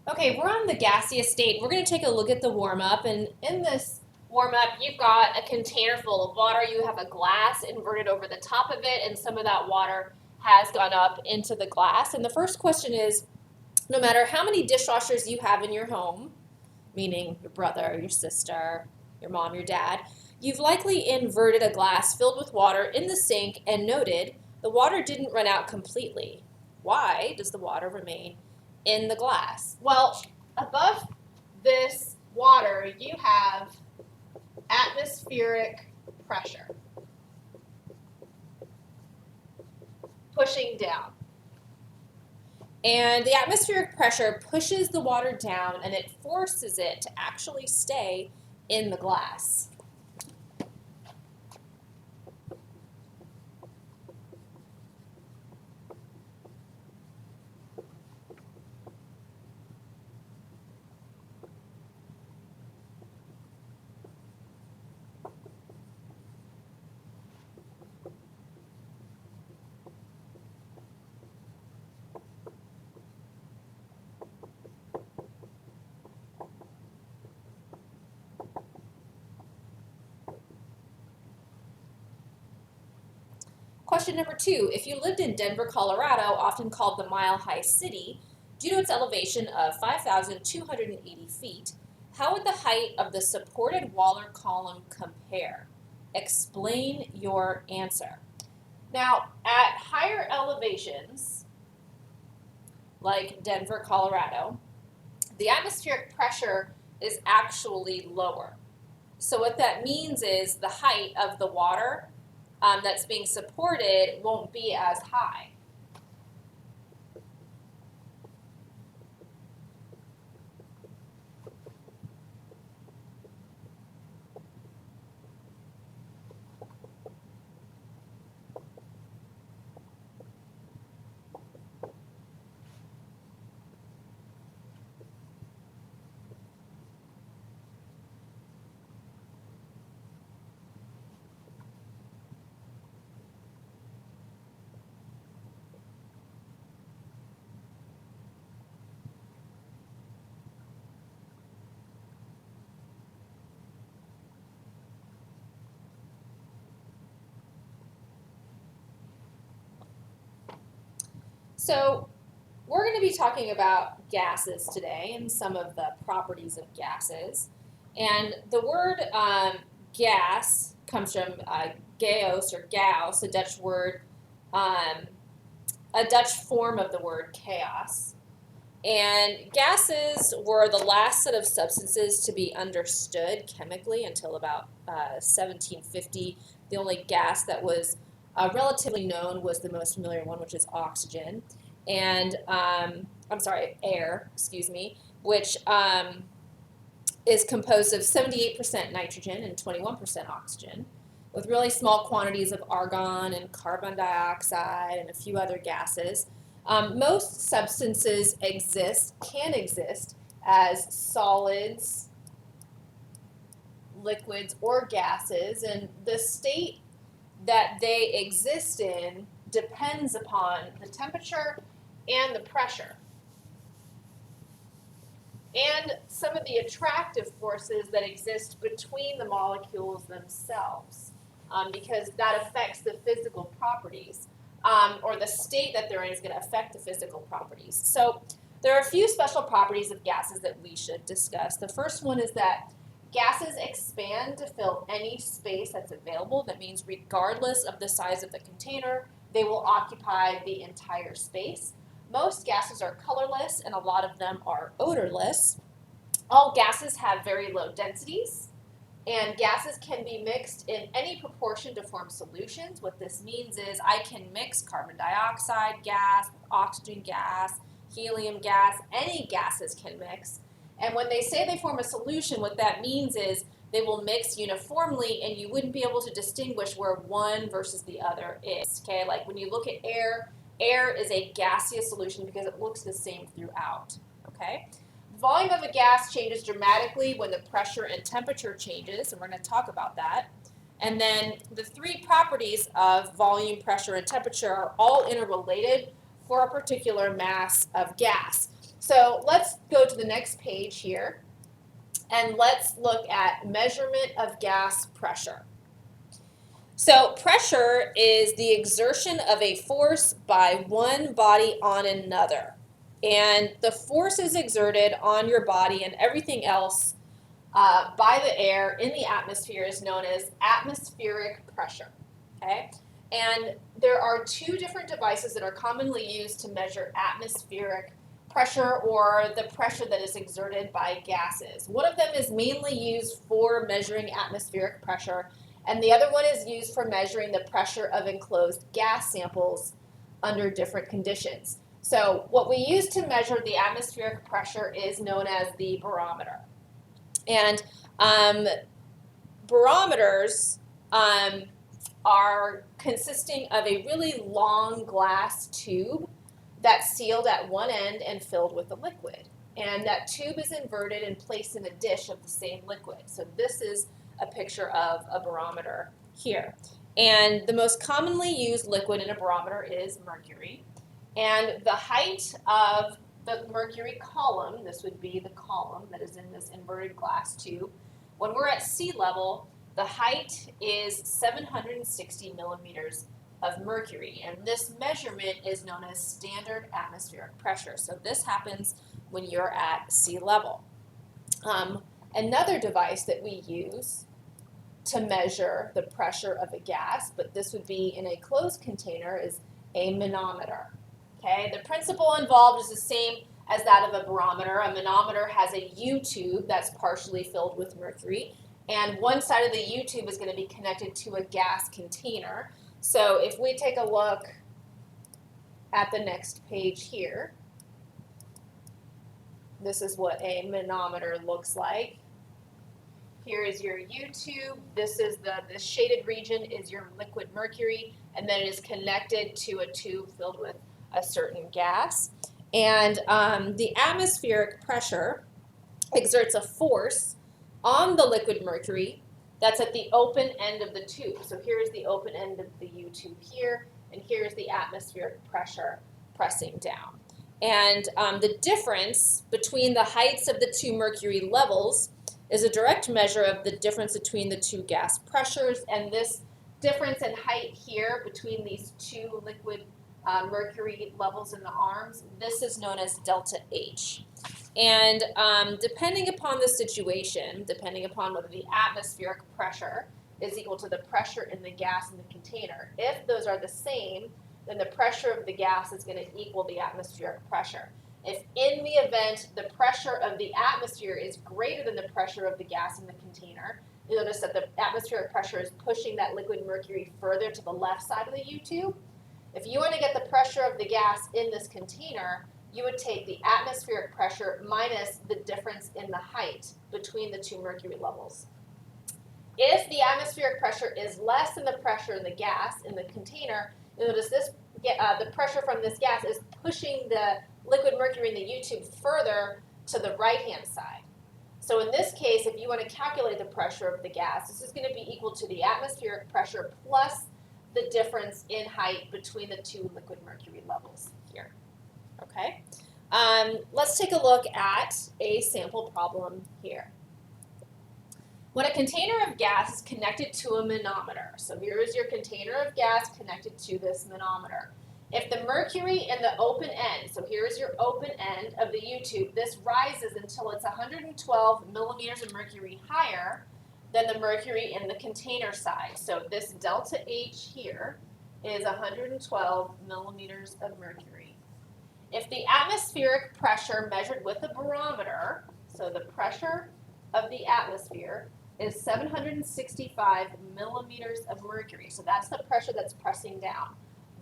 Okay, we're on the gaseous state. We're going to take a look at the warm-up, and in this warm-up, you've got a container full of water. You have a glass inverted over the top of it, and some of that water has gone up into the glass. And the first question is, no matter how many dishwashers you have in your home, meaning your brother, your sister, your mom, your dad, you've likely inverted a glass filled with water in the sink and noted the water didn't run out completely. Why does the water remain in the glass? Well, above this water, you have atmospheric pressure pushing down. And the atmospheric pressure pushes the water down and it forces it to actually stay in the glass. Question number 2, if you lived in Denver, Colorado, often called the Mile High City, due to its elevation of 5,280 feet, how would the height of the supported wall or column compare? Explain your answer. Now, at higher elevations, like Denver, Colorado, the atmospheric pressure is actually lower. So what that means is the height of the water that's being supported won't be as high. So we're going to be talking about gases today and some of the properties of gases. And the word gas comes from Gauss or Gauss, a Dutch word, a Dutch form of the word chaos. And gases were the last set of substances to be understood chemically until about 1750. The only gas that was relatively known was the most familiar one, which is oxygen. And, air, which is composed of 78% nitrogen and 21% oxygen, with really small quantities of argon and carbon dioxide and a few other gases. Most substances can exist as solids, liquids, or gases, and the state that they exist in depends upon the temperature and the pressure, and some of the attractive forces that exist between the molecules themselves, because that affects the physical properties. Or the state that they're in is going to affect the physical properties. So there are a few special properties of gases that we should discuss. The first one is that gases expand to fill any space that's available. That means regardless of the size of the container, they will occupy the entire space. Most gases are colorless and a lot of them are odorless. All gases have very low densities. And gases can be mixed in any proportion to form solutions. What this means is I can mix carbon dioxide gas, oxygen gas, helium gas, any gases can mix. And when they say they form a solution, what that means is they will mix uniformly and you wouldn't be able to distinguish where one versus the other is. Okay, like when you look at air, air is a gaseous solution because it looks the same throughout. Okay. Volume of a gas changes dramatically when the pressure and temperature changes, and we're going to talk about that. And then the three properties of volume, pressure, and temperature are all interrelated for a particular mass of gas. So let's go to the next page here, and let's look at measurement of gas pressure. So pressure is the exertion of a force by one body on another. And the force is exerted on your body and everything else by the air in the atmosphere is known as atmospheric pressure. Okay? And there are two different devices that are commonly used to measure atmospheric pressure, or the pressure that is exerted by gases. One of them is mainly used for measuring atmospheric pressure, and the other one is used for measuring the pressure of enclosed gas samples under different conditions. So what we use to measure the atmospheric pressure is known as the barometer. And barometers are consisting of a really long glass tube that's sealed at one end and filled with a liquid. And that tube is inverted and placed in a dish of the same liquid. So this is a picture of a barometer here. And the most commonly used liquid in a barometer is mercury. And the height of the mercury column, this would be the column that is in this inverted glass tube, when we're at sea level, the height is 760 millimeters of mercury, and this measurement is known as standard atmospheric pressure. So this happens when you're at sea level. Another device that we use to measure the pressure of a gas, but this would be in a closed container, is a manometer. Okay, the principle involved is the same as that of a barometer. A manometer has a U-tube that's partially filled with mercury, and one side of the U-tube is going to be connected to a gas container. So if we take a look at the next page here, this is what a manometer looks like. Here is your U-tube. This is the shaded region is your liquid mercury, and then it is connected to a tube filled with a certain gas. And the atmospheric pressure exerts a force on the liquid mercury that's at the open end of the tube. So here's the open end of the U-tube here, and here's the atmospheric pressure pressing down. And the difference between the heights of the two mercury levels is a direct measure of the difference between the two gas pressures, and this difference in height here between these two liquid mercury levels in the arms, this is known as delta H. And depending upon the situation, depending upon whether the atmospheric pressure is equal to the pressure in the gas in the container, if those are the same, then the pressure of the gas is going to equal the atmospheric pressure. If in the event the pressure of the atmosphere is greater than the pressure of the gas in the container, you'll notice that the atmospheric pressure is pushing that liquid mercury further to the left side of the U-tube. If you want to get the pressure of the gas in this container, you would take the atmospheric pressure minus the difference in the height between the two mercury levels. If the atmospheric pressure is less than the pressure in the gas in the container, you'll notice this, the pressure from this gas is pushing the liquid mercury in the U-tube further to the right-hand side. So in this case, if you want to calculate the pressure of the gas, this is going to be equal to the atmospheric pressure plus the difference in height between the two liquid mercury levels here. Okay, let's take a look at a sample problem here. When a container of gas is connected to a manometer, so here is your container of gas connected to this manometer. If the mercury in the open end, so here is your open end of the U-tube, this rises until it's 112 millimeters of mercury higher than the mercury in the container side. So this delta H here is 112 millimeters of mercury. If the atmospheric pressure measured with a barometer, so the pressure of the atmosphere is 765 millimeters of mercury, so that's the pressure that's pressing down.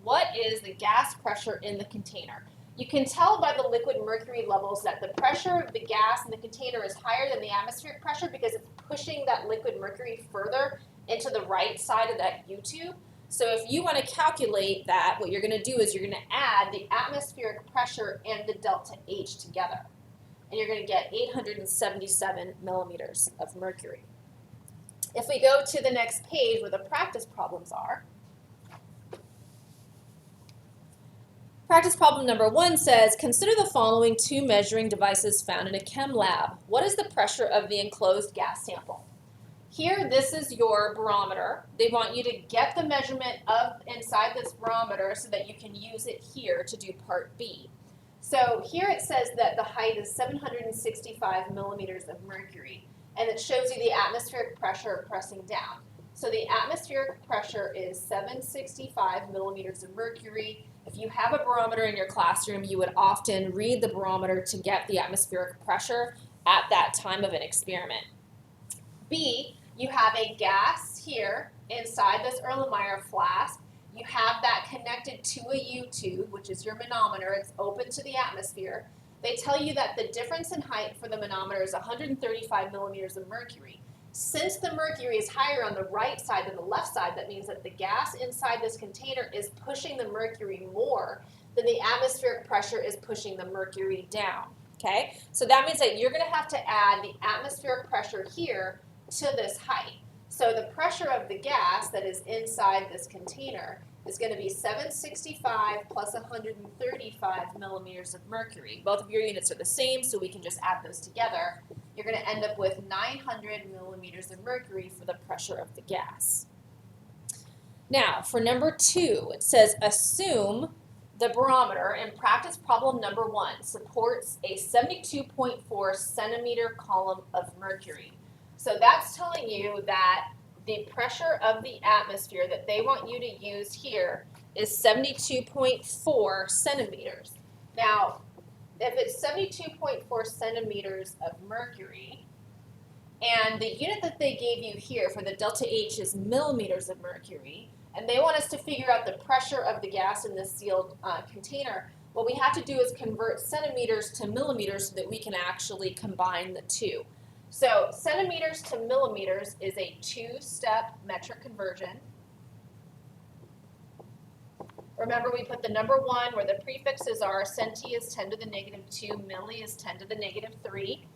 What is the gas pressure in the container? You can tell by the liquid mercury levels that the pressure of the gas in the container is higher than the atmospheric pressure because it's pushing that liquid mercury further into the right side of that U-tube. So if you want to calculate that, what you're going to do is you're going to add the atmospheric pressure and the delta H together. And you're going to get 877 millimeters of mercury. If we go to the next page where the practice problems are, Practice problem number 1 says, consider the following 2 measuring devices found in a chem lab. What is the pressure of the enclosed gas sample? Here, this is your barometer. They want you to get the measurement of inside this barometer so that you can use it here to do part B. So here it says that the height is 765 millimeters of mercury, and it shows you the atmospheric pressure pressing down. So the atmospheric pressure is 765 millimeters of mercury. If you have a barometer in your classroom, you would often read the barometer to get the atmospheric pressure at that time of an experiment. B, you have a gas here inside this Erlenmeyer flask. You have that connected to a U-tube, which is your manometer. It's open to the atmosphere. They tell you that the difference in height for the manometer is 135 millimeters of mercury. Since the mercury is higher on the right side than the left side, that means that the gas inside this container is pushing the mercury more than the atmospheric pressure is pushing the mercury down. Okay? So that means that you're going to have to add the atmospheric pressure here to this height. So the pressure of the gas that is inside this container is going to be 765 plus 135 millimeters of mercury. Both of your units are the same, so we can just add those together. You're going to end up with 900 millimeters of mercury for the pressure of the gas. Now, for number 2, it says assume the barometer in practice problem number 1 supports a 72.4 centimeter column of mercury. So that's telling you that the pressure of the atmosphere that they want you to use here is 72.4 centimeters. Now, if it's 72.4 centimeters of mercury, and the unit that they gave you here for the delta H is millimeters of mercury, and they want us to figure out the pressure of the gas in this sealed container, what we have to do is convert centimeters to millimeters so that we can actually combine the two. So centimeters to millimeters is a 2-step metric conversion. Remember, we put the number 1 where the prefixes are centi is 10 to the negative 2, milli is 10 to the negative 3.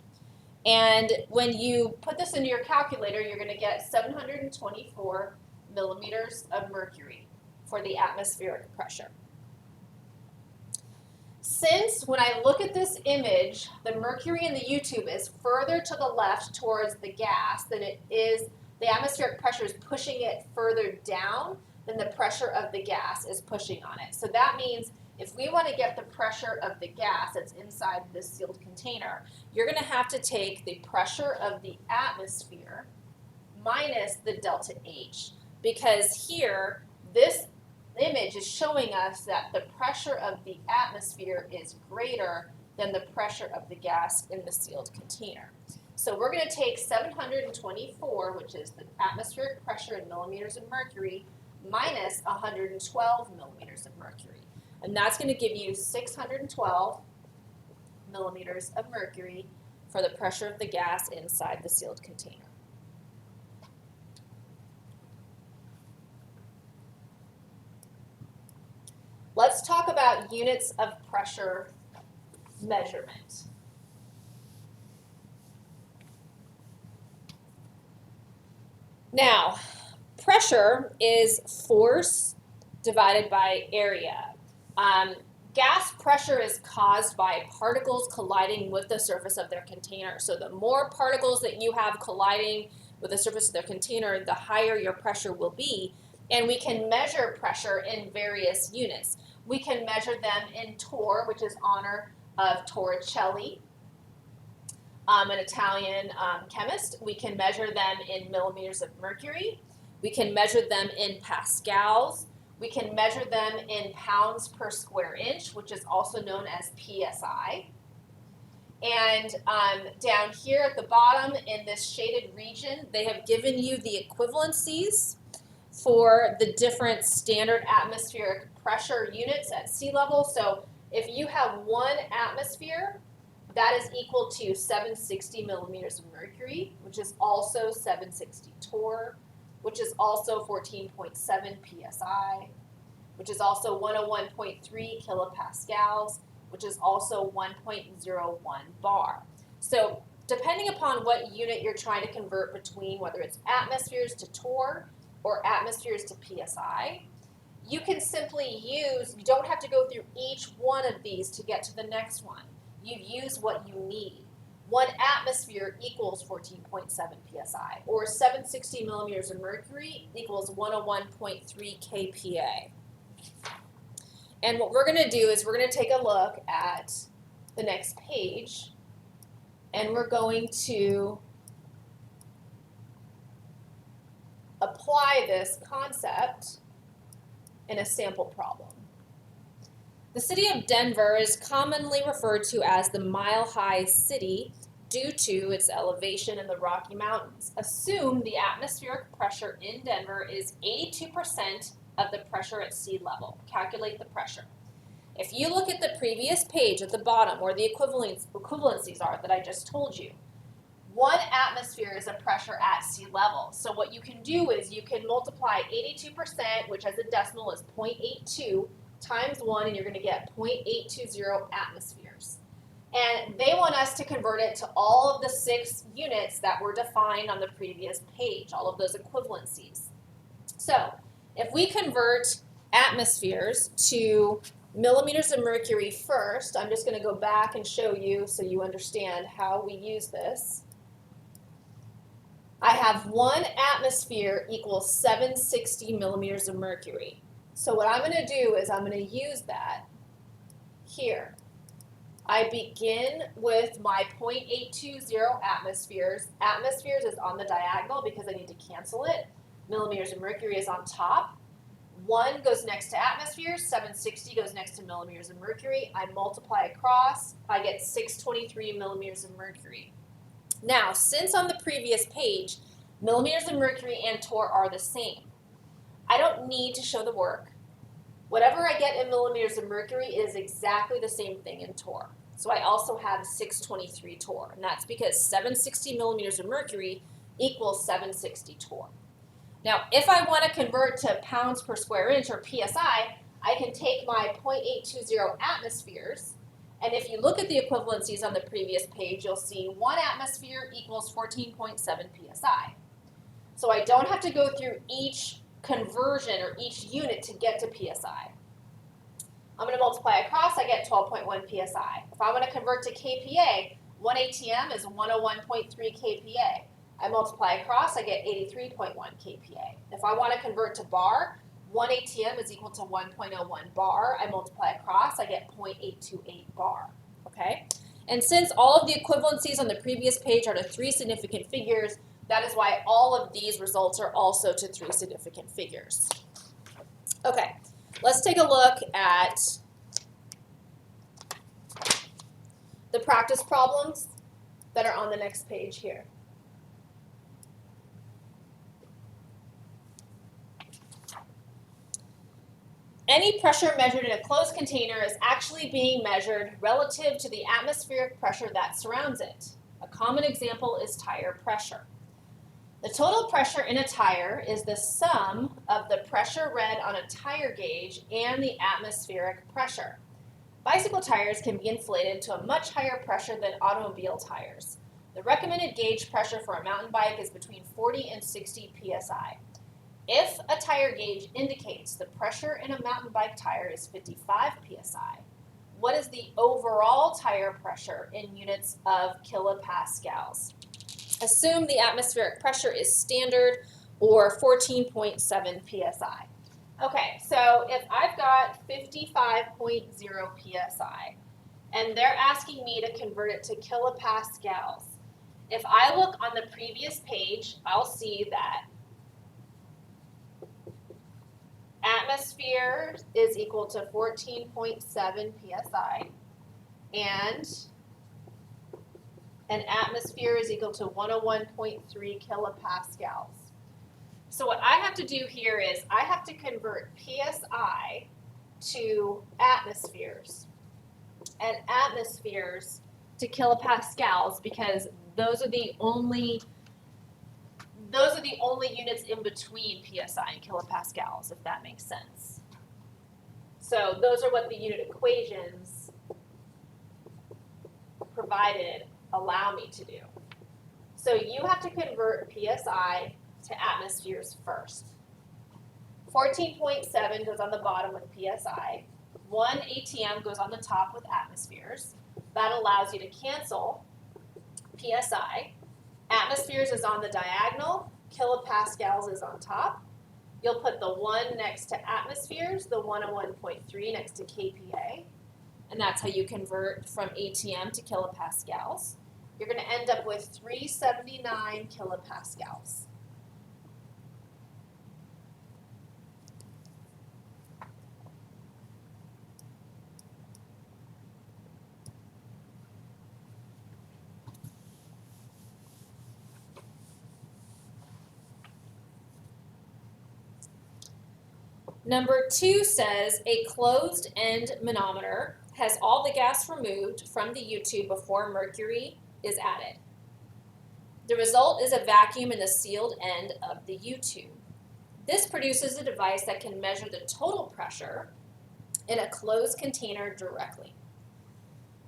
And when you put this into your calculator, you're going to get 724 millimeters of mercury for the atmospheric pressure. Since when I look at this image, the mercury in the U-tube is further to the left towards the gas than it is, the atmospheric pressure is pushing it further down than the pressure of the gas is pushing on it. So that means if we want to get the pressure of the gas that's inside this sealed container, you're going to have to take the pressure of the atmosphere minus the delta H, because here, this image is showing us that the pressure of the atmosphere is greater than the pressure of the gas in the sealed container. So we're going to take 724, which is the atmospheric pressure in millimeters of mercury, minus 112 millimeters of mercury. And that's going to give you 612 millimeters of mercury for the pressure of the gas inside the sealed container. Let's talk about units of pressure measurement. Now, pressure is force divided by area. Gas pressure is caused by particles colliding with the surface of their container. So the more particles that you have colliding with the surface of their container, the higher your pressure will be. And we can measure pressure in various units. We can measure them in torr, which is honor of Torricelli, an Italian chemist. We can measure them in millimeters of mercury. We can measure them in pascals. We can measure them in pounds per square inch, which is also known as PSI. And down here at the bottom in this shaded region, they have given you the equivalencies for the different standard atmospheric pressure units at sea level. So if you have 1 atmosphere, that is equal to 760 millimeters of mercury, which is also 760 torr, which is also 14.7 psi, which is also 101.3 kilopascals, which is also 1.01 bar. So depending upon what unit you're trying to convert between, whether it's atmospheres to torr or atmospheres to psi, you can simply use, you don't have to go through each one of these to get to the next one. You use what you need. 1 atmosphere equals 14.7 psi, or 760 millimeters of mercury equals 101.3 kPa. And what we're going to do is we're going to take a look at the next page, and we're going to apply this concept in a sample problem. The city of Denver is commonly referred to as the mile-high city due to its elevation in the Rocky Mountains. Assume the atmospheric pressure in Denver is 82% of the pressure at sea level. Calculate the pressure. If you look at the previous page at the bottom where the equivalencies are that I just told you, 1 atmosphere is a pressure at sea level. So what you can do is you can multiply 82%, which as a decimal is 0.82, times 1, and you're going to get 0.820 atmospheres. And they want us to convert it to all of the 6 units that were defined on the previous page, all of those equivalencies. So if we convert atmospheres to millimeters of mercury first, I'm just going to go back and show you so you understand how we use this. I have 1 atmosphere equals 760 millimeters of mercury. So what I'm going to do is I'm going to use that here. I begin with my 0.820 atmospheres. Atmospheres is on the diagonal because I need to cancel it. Millimeters of mercury is on top. 1 goes next to atmospheres, 760 goes next to millimeters of mercury. I multiply across, I get 623 millimeters of mercury. Now, since on the previous page, millimeters of mercury and torr are the same, I don't need to show the work. Whatever I get in millimeters of mercury is exactly the same thing in torr. So I also have 623 torr, and that's because 760 millimeters of mercury equals 760 torr. Now, if I want to convert to pounds per square inch, or PSI, I can take my 0.820 atmospheres, and if you look at the equivalencies on the previous page, you'll see 1 atmosphere equals 14.7 PSI. So I don't have to go through each conversion or each unit to get to PSI. I'm going to multiply across, I get 12.1 PSI. If I want to convert to kPa, 1 ATM is 101.3 kPa. I multiply across, I get 83.1 kPa. If I want to convert to bar, 1 ATM is equal to 1.01 bar. I multiply across, I get 0.828 bar. Okay? And since all of the equivalencies on the previous page are to 3 significant figures, that is why all of these results are also to 3 significant figures. Okay, let's take a look at the practice problems that are on the next page here. Any pressure measured in a closed container is actually being measured relative to the atmospheric pressure that surrounds it. A common example is tire pressure. The total pressure in a tire is the sum of the pressure read on a tire gauge and the atmospheric pressure. Bicycle tires can be inflated to a much higher pressure than automobile tires. The recommended gauge pressure for a mountain bike is between 40 and 60 psi. If a tire gauge indicates the pressure in a mountain bike tire is 55 psi, what is the overall tire pressure in units of kilopascals? Assume the atmospheric pressure is standard, or 14.7 psi. Okay, so if I've got 55.0 psi, and they're asking me to convert it to kilopascals, if I look on the previous page, I'll see that atmosphere is equal to 14.7 psi, and an atmosphere is equal to 101.3 kilopascals. So what I have to do here is I have to convert psi to atmospheres and atmospheres to kilopascals, because those are the only units in between psi and kilopascals, if that makes sense. So those are what the unit equations provided allow me to do. So you have to convert psi to atmospheres first. 14.7 goes on the bottom with PSI. 1 ATM goes on the top with atmospheres. That allows you to cancel PSI. Atmospheres is on the diagonal, kilopascals is on top. You'll put the 1 next to atmospheres, the 101.3 next to kPa, and that's how you convert from ATM to kilopascals. You're going to end up with 379 kilopascals. Number 2 says a closed-end manometer has all the gas removed from the U-tube before mercury is added. The result is a vacuum in the sealed end of the U-tube. This produces a device that can measure the total pressure in a closed container directly.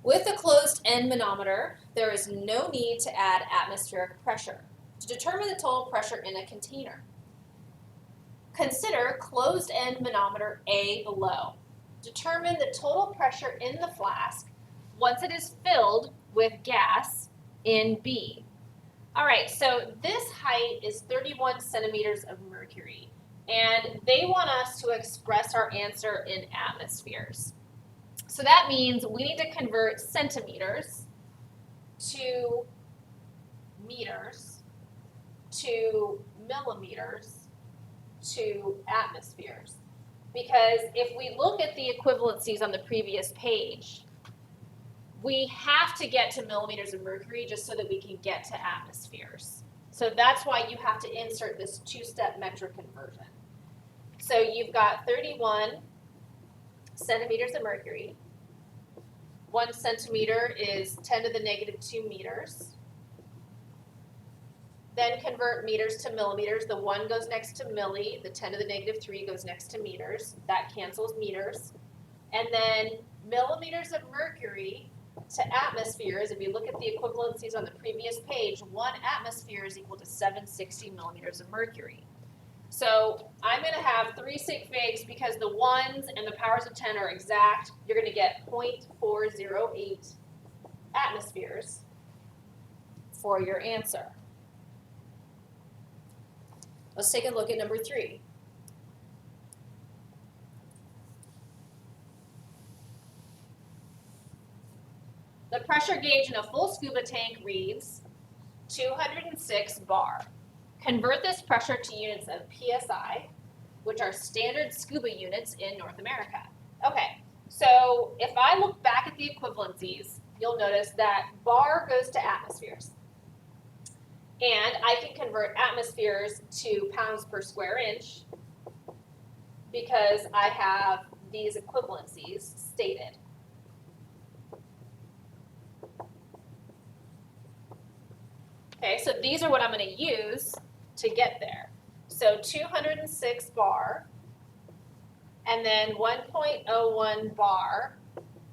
With a closed-end manometer, there is no need to add atmospheric pressure to determine the total pressure in a container. Consider closed-end manometer A below. Determine the total pressure in the flask once it is filled with gas in B. All right, so this height is 31 centimeters of mercury, and they want us to express our answer in atmospheres. So that means we need to convert centimeters to meters to millimeters to atmospheres. Because if we look at the equivalencies on the previous page, we have to get to millimeters of mercury just so that we can get to atmospheres. So that's why you have to insert this two-step metric conversion. So you've got 31 centimeters of mercury. 1 centimeter is 10 to the negative 2 meters. Then convert meters to millimeters. The 1 goes next to milli. The 10 to the negative 3 goes next to meters. That cancels meters. And then millimeters of mercury to atmospheres. If you look at the equivalencies on the previous page, 1 atmosphere is equal to 760 millimeters of mercury. So I'm going to have 3 sig figs because the 1s and the powers of 10 are exact. You're going to get 0.408 atmospheres for your answer. Let's take a look at number 3. The pressure gauge in a full scuba tank reads 206 bar. Convert this pressure to units of PSI, which are standard scuba units in North America. Okay, so if I look back at the equivalencies, you'll notice that bar goes to atmospheres. And I can convert atmospheres to pounds per square inch because I have these equivalencies stated. Okay, so these are what I'm going to use to get there. So 206 bar, and then 1.01 bar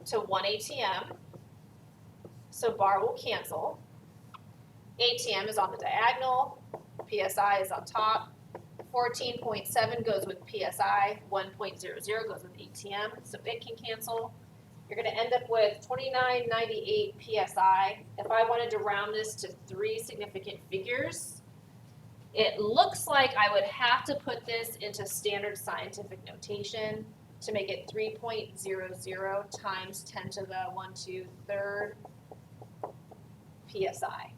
to 1 ATM. So bar will cancel. ATM is on the diagonal, PSI is on top, 14.7 goes with PSI, 1.00 goes with ATM, so it can cancel. You're going to end up with 2998 PSI. If I wanted to round this to 3 significant figures, it looks like I would have to put this into standard scientific notation to make it 3.00 times 10 to the 1/2 PSI.